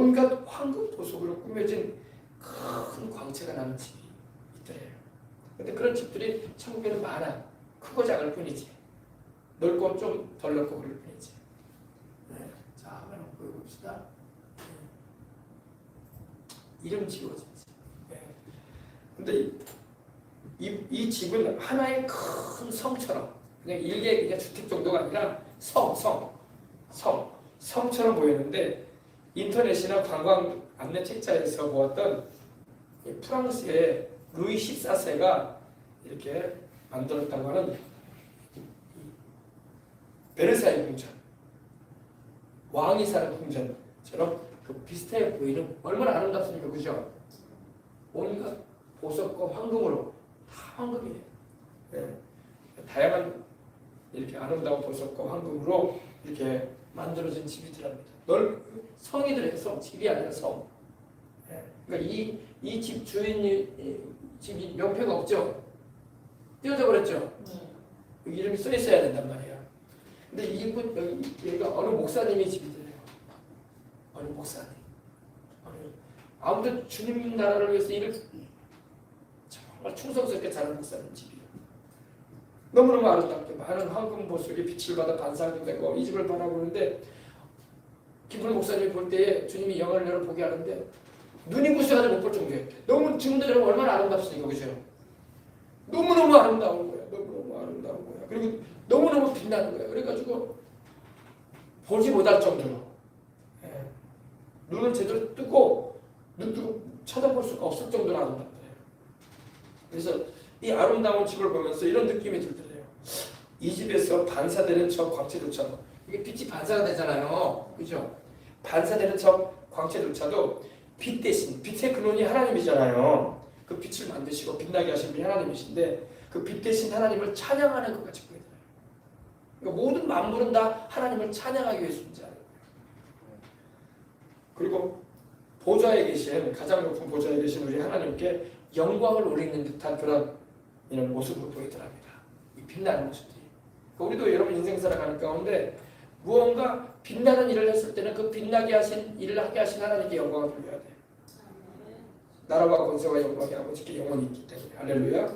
온갖 황금 보석으로 꾸며진 큰 광채가 나는 집이 있더래요. 근데 그런 집들이 천국에는 많아. 크고 작을 뿐이지. 넓고 좀 덜 넓고 그럴 뿐이지. 네. 자, 한번 보여봅시다. 이름 지어진 집. 네. 근데 이 집은 하나의 큰 성처럼, 그냥 일개 그냥 주택 정도가 아니라 성처럼 보이는데, 인터넷이나 관광 안내 책자에서 보았던 프랑스의 루이 14세가 이렇게 만들었다고 하는 베르사유 궁전, 왕이 사는 궁전처럼 그 비슷해 보이는, 얼마나 아름답습니까, 그죠? 온갖 보석과 황금으로, 다 황금이에요. 네. 다양한 이렇게 아름다운 보석과 황금으로 이렇게 만들어진 집이더랍니다. 성이더래요. 성. 집이 아니라 성. 네. 그러니까 이 집 주인이 집이 명패가 없죠. 띄어져 버렸죠. 여기 이름이 써 있어야 된단 말이야. 근데 이분 여기가 어느 목사님의 집이더래요. 어느 목사님. 아무튼 주님 나라를 위해서 일을 정말 충성스럽게 잘하는 목사님 집이에요. 너무너무 아름답게 많은 황금 보석이 빛을 받아 반사도 되고, 이 집을 바라보는데 김훈 목사님이 볼 때에 주님이 영을 열어 보게 하는데 눈이 부셔가지고 못 볼 정도예요. 너무 지금도 얼마나 아름답습니까, 그죠? 너무너무 아름다운 거야. 너무너무 아름다운 거야. 그리고 너무너무 빛나는 거야. 그래가지고 보지 못할 정도로, 예. 눈은 제대로 뜨고 눈도 쳐다볼 수가 없을 정도로 아름답다. 그래서 이 아름다운 집을 보면서 이런 느낌이 들더래요. 이 집에서 반사되는 저 광채조차도, 이게 빛이 반사가 되잖아요, 그죠? 반사되는 저 광채조차도 빛 대신, 빛의 근원이 하나님이잖아요. 그 빛을 만드시고 빛나게 하신 분이 하나님이신데, 그 빛 대신 하나님을 찬양하는 것 같이 보이더라고요. 그러니까 모든 만물은 다 하나님을 찬양하기 위해 존재하는 거예요. 그리고 보좌에 계신, 가장 높은 보좌에 계신 우리 하나님께 영광을 올리는 듯한 그런 이런 모습을 보이더랍니다. 이 빛나는 모습들이. 우리도 여러분 인생 살아가는 가운데 무언가 빛나는 일을 했을 때는 그 빛나게 하신 일을 하게 하신 하나님께 영광을 돌려야 돼. 나라와 권세와 영광이 아버지께 영원히 있기 때문에. 할렐루야.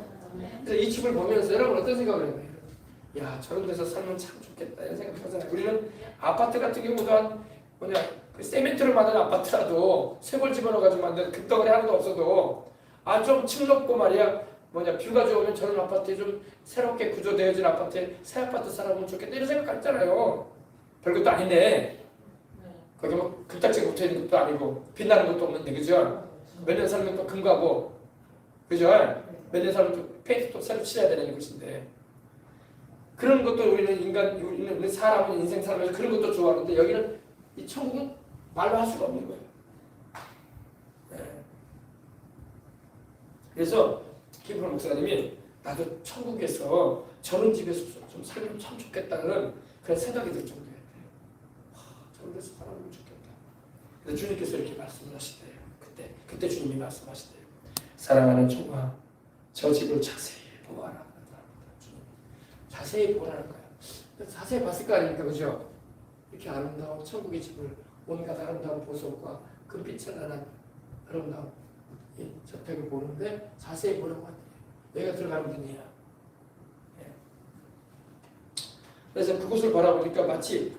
그래서 이 집을 보면서 여러분 어떤 생각을 해요? 야, 저런 데서 살면 참 좋겠다 이런 생각 하잖아요. 우리는 아파트 같은 경우도 한 그 세멘트로 만든 아파트라도 쇠골 집어넣어가지고 만든 금덩어리 하나도 없어도 좀 층높고 말이야 뷰가 좋으면 저런 아파트에 좀 새롭게 구조되어진 아파트에 새 아파트 살아보면 좋겠다 이런 생각 있잖아요. 별것도 아닌데 거기 뭐 금딱지가 붙어있는 것도 아니고 빛나는 것도 없는데, 그죠? 몇 년 살면 또 금가고, 그죠? 몇 년 살면 또 페인트 또 새로 칠해야 되는 것인데, 그런 것도 우리는 사람은 인생 살면서 그런 것도 좋아하는데, 여기는 이 천국은 말로 할 수가 없는 거예요. 네. 그래서 김프로 목사님이 나도 천국에서 저런 집에서 좀 살면 참 좋겠다는 그런 생각이 들 정도예요. 저런 데서 살면 좋겠다. 그래서 주님께서 이렇게 말씀을 하시대요. 그때 주님이 말씀하시대요. 사랑하는 종아, 저 집을 자세히 보아라. 자세히 보라는 거예요. 자세히 봤을 거 아닙니까, 그죠? 이렇게 아름다운 천국의 집을, 온갖 아름다운 보석과 금빛을 나는 아름다운 이 저택을 보는데 자세히 보라고 한대요. 여기가 들어가는 데냐. 네. 그래서 그곳을 바라보니까 마치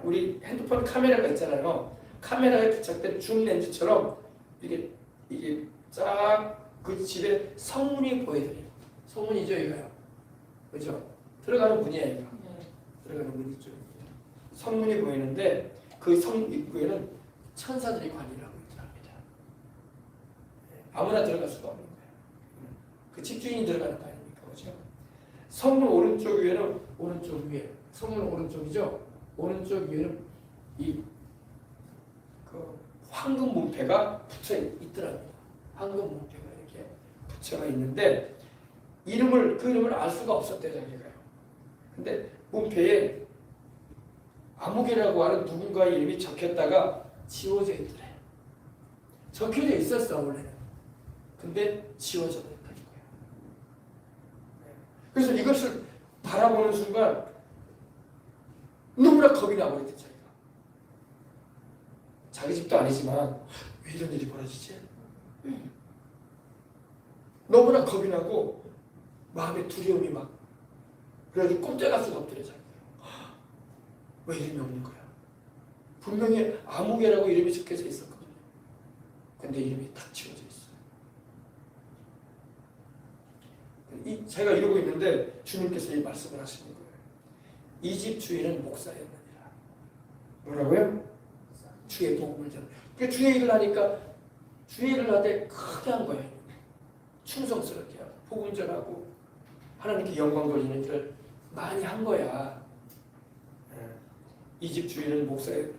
우리 핸드폰 카메라가 있잖아요. 카메라에 부착된 줌 렌즈처럼 이게 쫙 그 집에 성문이 보이더래요. 성문이죠, 이거요. 그죠? 들어가는 문이에요, 이거. 들어가는 문이죠. 성문이 보이는데 그 성 입구에는 천사들이 관리를 하고 있답니다. 아무나 들어갈 수가 없는 거예요. 그 집주인이 들어가는 거 아닙니까, 그죠? 성문 오른쪽 위에는 성문 오른쪽이죠. 오른쪽 위에는 그 황금 문패가 붙여 있더라고요. 황금 문패가 이렇게 붙여가 있는데 그 이름을 알 수가 없었대요, 자기가요. 근데 문패에 아무개라고 하는 누군가의 이름이 적혔다가 지워져 있더래. 적혀져 있었어, 원래는. 근데 지워져 있다는 거예요. 그래서 이것을 바라보는 순간 너무나 겁이 나버렸대, 자기 집도 아니지만 왜 이런 일이 벌어지지? 너무나 겁이 나고 마음에 두려움이 막 그래도 꼼짝할 수가 없더래. 왜 이름이 없는 거야? 분명히 아무개라고 이름이 적혀져 있었거든요. 근데 이름이 탁 지워져 있어요. 제가 이러고 있는데 주님께서 이 말씀을 하시는 거예요. 이 집 주인은 목사였느니라. 뭐라고요? 주의 복음을 전해. 그러니까 주의 일을 하니까 주의 일을 하되 크게 한 거예요. 충성스럽게 하고 복음 전하고 하나님께 영광 돌리는 일을 많이 한 거야. 이 집 주인은 목사였는데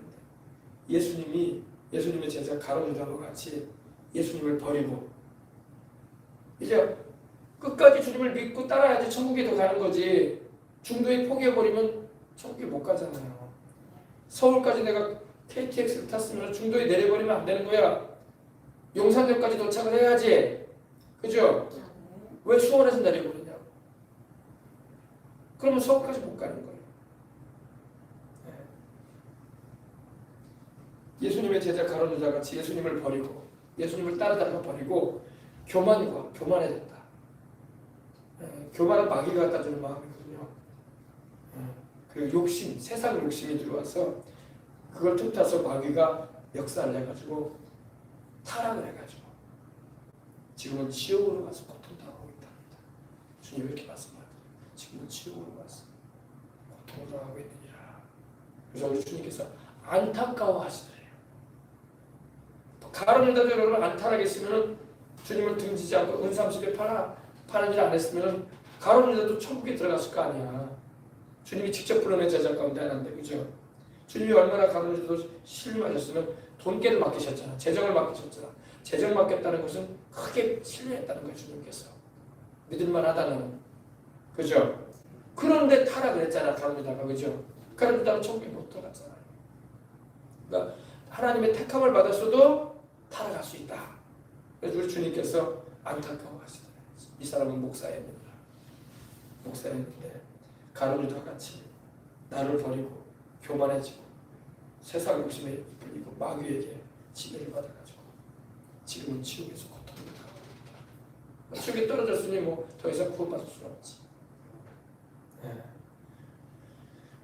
예수님의 제자 가룟유다와 같이 예수님을 버리고 이제 끝까지 주님을 믿고 따라야지 천국에도 가는 거지. 중도에 포기해버리면 천국에 못 가잖아요. 서울까지 내가 KTX를 탔으면 중도에 내려버리면 안 되는 거야. 용산역까지 도착을 해야지. 그죠? 왜 수원에서 내려버리냐고. 그러면 서울까지 못 가는 거예요. 예수님의 제자 가룟유다 같이 예수님을 버리고 예수님을 따르다가 버리고 교만해졌다. 교만은 마귀가 갖다 주는 마음이거든요. 그 욕심, 세상 욕심이 들어와서 그걸 틈타서 마귀가 역사를 해가지고 타락을 해가지고 지금은 지옥으로 가서 고통당하고 있답니다. 주님 이렇게 말씀하세요. 지금은 지옥으로 가서 고통을 당하고 있느니라. 그래서 우리 주님께서 안타까워하시더래요. 가룟유다도 여러분 안타락했으면 주님을 등지지 않고 은삼십에 파는 일 안 했으면 가룟유다도 천국에 들어갔을 거 아니야. 주님이 직접 불러낸 제자 가운데 하나인데, 그죠? 주님이 얼마나 가룟유다도 신뢰하셨으면 돈깨를 맡기셨잖아. 재정을 맡기셨잖아. 재정을 맡겼다는 것은 크게 신뢰했다는 거예요. 주님께서 믿을만하다는, 그죠? 그런데 타락을 했잖아. 가룟유다가, 그죠? 가룟유다는 천국에 못 들어갔잖아. 그러니까 하나님의 택함을 받았어도 타락할 수 있다. 그래서 우리 주님께서 안타까워하시더래요. 이 사람은 목사였는데 가룟유다 같이 나를 버리고 교만해지고 세상 욕심에 이끌리고 마귀에게 지배를 받아가지고 지금은 지옥에서 고통을 당하고 있다. 지옥에 떨어졌으니 뭐 더 이상 구원받을 수 없지.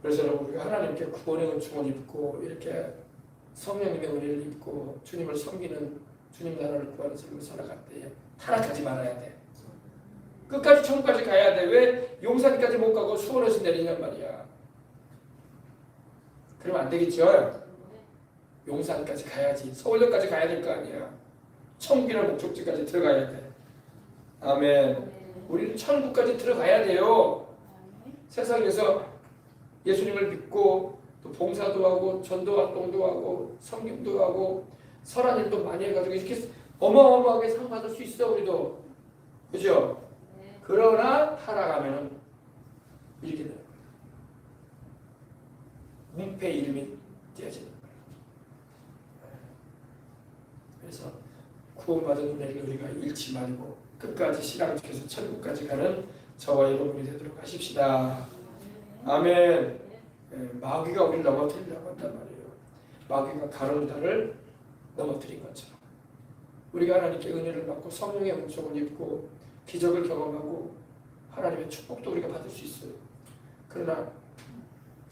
그래서 우리가 하나님께 구원의 은총을 입고 이렇게 성령님의 은혜를 입고 주님을 섬기는 주님 나라를 구하는 삶을 살아갈 때에 타락하지 말아야 돼. 끝까지 천국까지 가야 돼. 왜 용산까지 못 가고 수원에서 내리냔 말이야. 그러면 안 되겠죠. 용산까지 가야지. 서울역까지 가야 될 거 아니야. 천국이라는 목적지까지 들어가야 돼. 아멘. 우리는 천국까지 들어가야 돼요. 세상에서 예수님을 믿고 또 봉사도 하고 전도 활동도 하고 섬김도 하고 선한 일도 많이 해가지고 이렇게 어마어마하게 상 받을 수 있어 우리도. 그죠? 그러나 타락하면 이렇게 되는 거예요. 문패 이름이 떼어지는 거예요. 그래서 구원받은 은혜를 우리가 잃지 말고 끝까지 신앙을 지켜서 천국까지 가는 저와 여러분이 되도록 하십시다. 아멘. 마귀가 우리를 넘어뜨리려고 한단 말이에요. 마귀가 가룟유다를 넘어뜨린 것처럼 우리가 하나님께 은혜를 받고 성령의 은총을 입고 기적을 경험하고 하나님의 축복도 우리가 받을 수 있어요. 그러나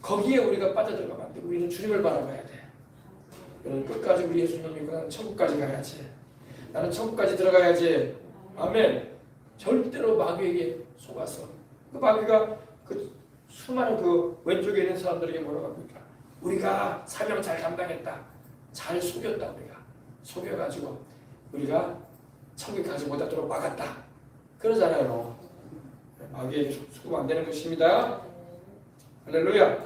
거기에 우리가 빠져들어가면 안 돼. 우리는 주님을 바라봐야 돼. 우리는 끝까지 우리 예수님과 나는 천국까지 가야지. 나는 천국까지 들어가야지. 아멘. 절대로 마귀에게 속아서 그 마귀가 그 수많은 그 왼쪽에 있는 사람들에게 뭐라고 합니까? 우리가 사명 잘 감당했다. 잘 속였다. 우리가 속여가지고 우리가 천국에 가지 못하도록 막았다. 그러잖아요. 마귀에게 속으면 안 되는 것입니다. 할렐루야.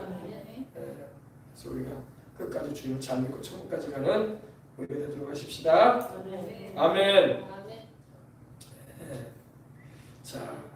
그래서 우리가 끝까지 주님을 잘 믿고 천국까지 가는 우리가 되도록 하십시다. 아멘. 자.